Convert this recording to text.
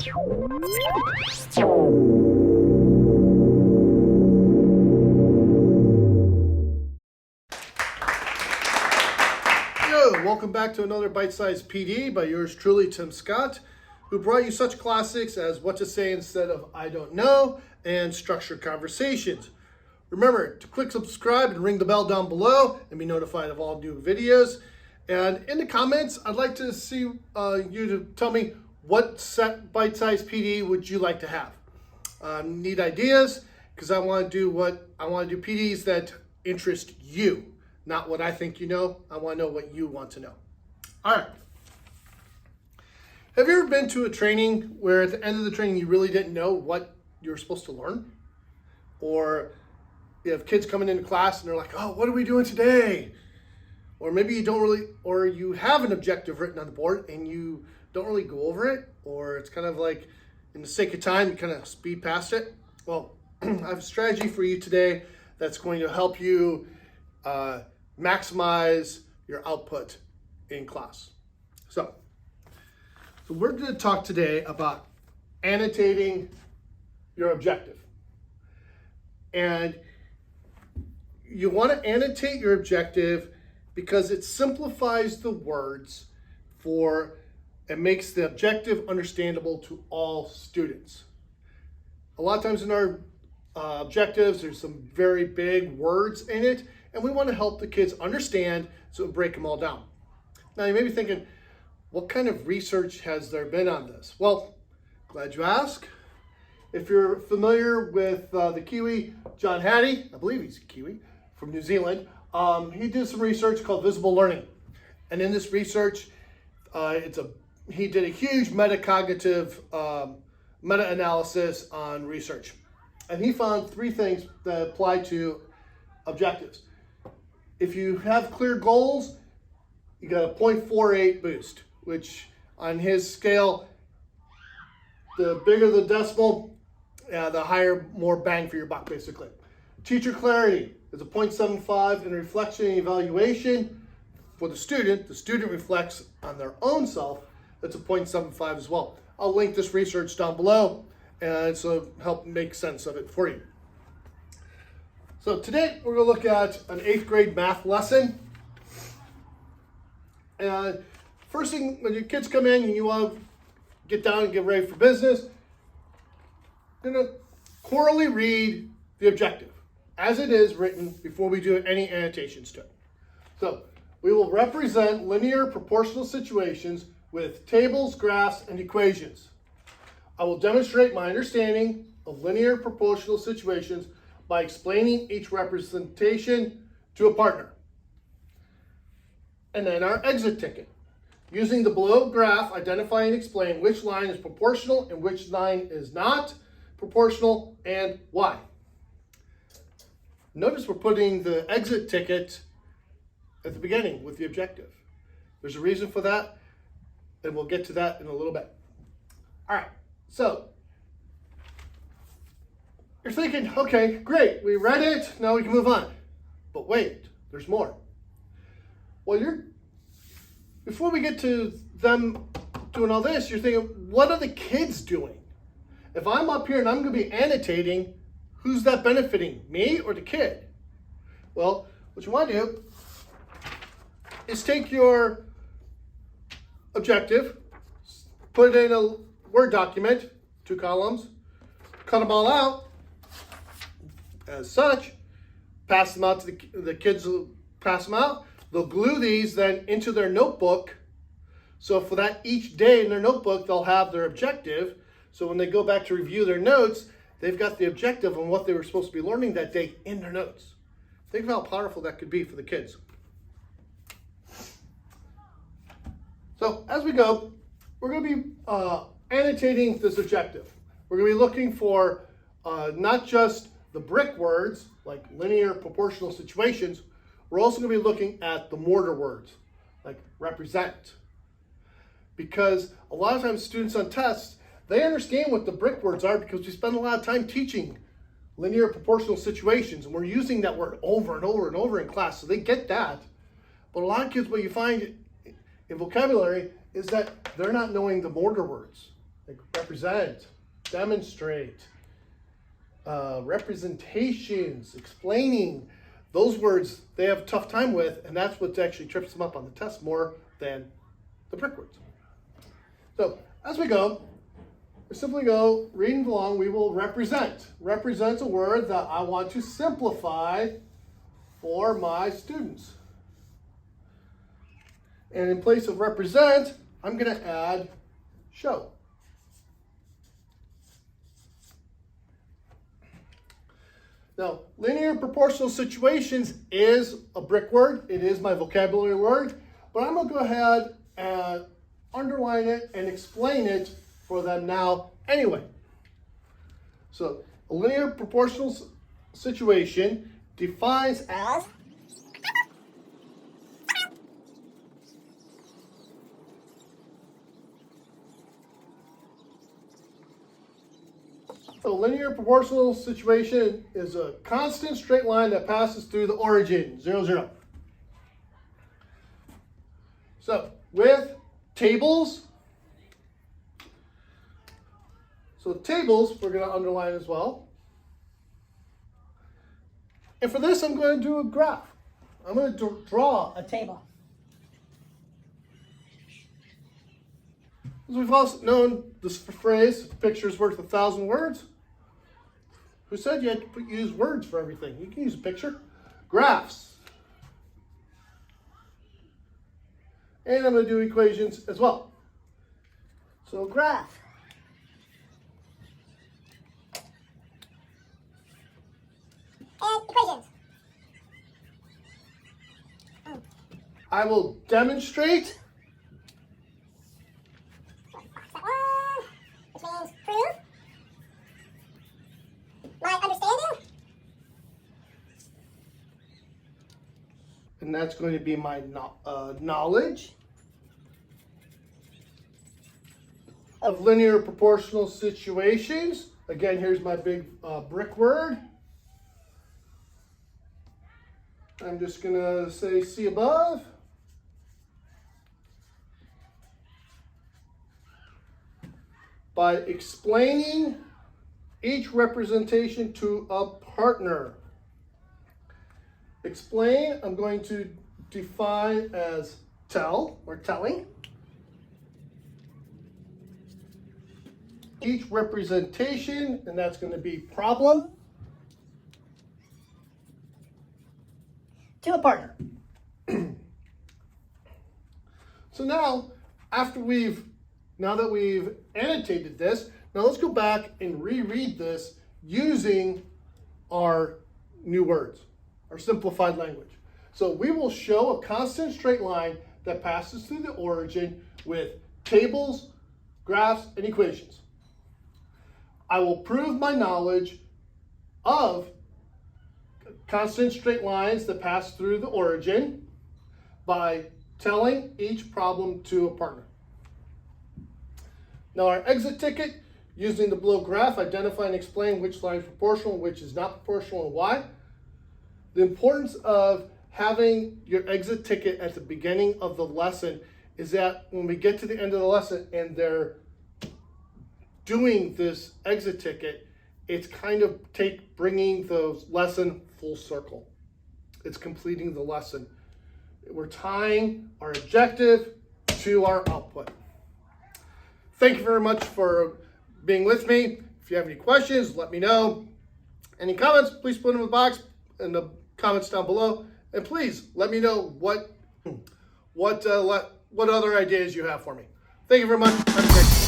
Welcome back to another Bite-Sized PD by yours truly, Tim Scott, who brought you such classics as What to Say Instead of I Don't Know and Structured Conversations. Remember to click subscribe and ring the bell down below and be notified of all new videos. And in the comments, I'd like to see you to tell me what set Bite-Sized PD would you like to have. Need ideas, because I want to do PDs that interest you. Not what I think you know. I want to know what you want to know. All right. Have you ever been to a training where at the end of the training you really didn't know what you were supposed to learn? Or you have kids coming into class and they're like, oh, what are we doing today? Or maybe you don't really, or you have an objective written on the board and you don't really go over it, or it's kind of like, in the sake of time, you kind of speed past it. Well, I have a strategy for you today that's going to help you maximize your output in class. So we're going to talk today about annotating your objective. And you want to annotate your objective because it simplifies the words and makes the objective understandable to all students. A lot of times in our objectives, there's some very big words in it, and we want to help the kids understand, so break them all down. Now you may be thinking, what kind of research has there been on this? Well, glad you asked. If you're familiar with the Kiwi, John Hattie, I believe he's a Kiwi, from New Zealand, he did some research called visible learning. And in this research, he did a huge metacognitive meta-analysis on research. And he found three things that apply to objectives. If you have clear goals, you got a 0.48 boost, which on his scale, the bigger the decimal, the higher, more bang for your buck, basically. Teacher clarity is a 0.75, and reflection and evaluation for the student reflects on their own self, that's a 0.75 as well. I'll link this research down below, and so help make sense of it for you. So today we're going to look at an 8th grade math lesson. And first thing, when your kids come in and you want to get down and get ready for business, you're going to quarterly read the objective as it is written before we do any annotations to it. So we will represent linear proportional situations with tables, graphs, and equations. I will demonstrate my understanding of linear proportional situations by explaining each representation to a partner. And then our exit ticket. Using the below graph, identify and explain which line is proportional and which line is not proportional and why. Notice we're putting the exit ticket at the beginning with the objective. There's a reason for that, and we'll get to that in a little bit. All right, so you're thinking, okay, great, we read it, now we can move on. But wait, there's more. Well, before we get to them doing all this, you're thinking, what are the kids doing? If I'm up here and I'm going to be annotating, who's that benefiting, me or the kid? Well, what you want to do is take your objective, put it in a Word document, 2 columns, cut them all out as such, pass them out to the kids, will pass them out. They'll glue these then into their notebook. So for that each day in their notebook, they'll have their objective. So when they go back to review their notes, they've got the objective on what they were supposed to be learning that day in their notes. Think of how powerful that could be for the kids. So as we go, we're going to be annotating this objective. We're going to be looking for not just the brick words, like linear proportional situations, we're also going to be looking at the mortar words, like represent. Because a lot of times students on tests, they understand what the brick words are because we spend a lot of time teaching linear proportional situations, and we're using that word over and over and over in class, so they get that. But a lot of kids, what you find in vocabulary is that they're not knowing the mortar words, like represent, demonstrate, representations, explaining. Those words they have a tough time with, and that's what actually trips them up on the test more than the brick words. So as we go, we simply go reading along. We will represent. Represents a word that I want to simplify for my students. And in place of represent, I'm going to add show. Now, linear proportional situations is a brick word. It is my vocabulary word, but I'm going to go ahead and underline it and explain it for them now anyway. So, a linear proportional situation defines as a linear proportional situation is a constant straight line that passes through the origin, 0, 0. So, with tables, we're going to underline as well. And for this, I'm going to do a graph. I'm going to draw a table. As we've also known this phrase, a picture's worth 1,000 words. Who said you had to use words for everything? You can use a picture. Graphs. And I'm going to do equations as well. So graph. And equations. I will demonstrate. Which means prove my understanding. And that's going to be my knowledge of linear proportional situations. Again, here's my big brick word. I'm just going to say see above. By explaining each representation to a partner. Explain, I'm going to define as tell or telling. Each representation, and that's going to be problem, to a partner. So now, now that we've annotated this, now let's go back and reread this using our new words, our simplified language. So we will show a constant straight line that passes through the origin with tables, graphs, and equations. I will prove my knowledge of constant straight lines that pass through the origin by telling each problem to a partner. Now our exit ticket, using the below graph, identify and explain which line is proportional, which is not proportional, and why. The importance of having your exit ticket at the beginning of the lesson is that when we get to the end of the lesson and they're doing this exit ticket, it's kind of bringing the lesson full circle. It's completing the lesson. We're tying our objective to our output. Thank you very much for being with me. If you have any questions, let me know. Any comments, please put them in the box in the comments down below. And please let me know what other ideas you have for me. Thank you very much. Have a great day.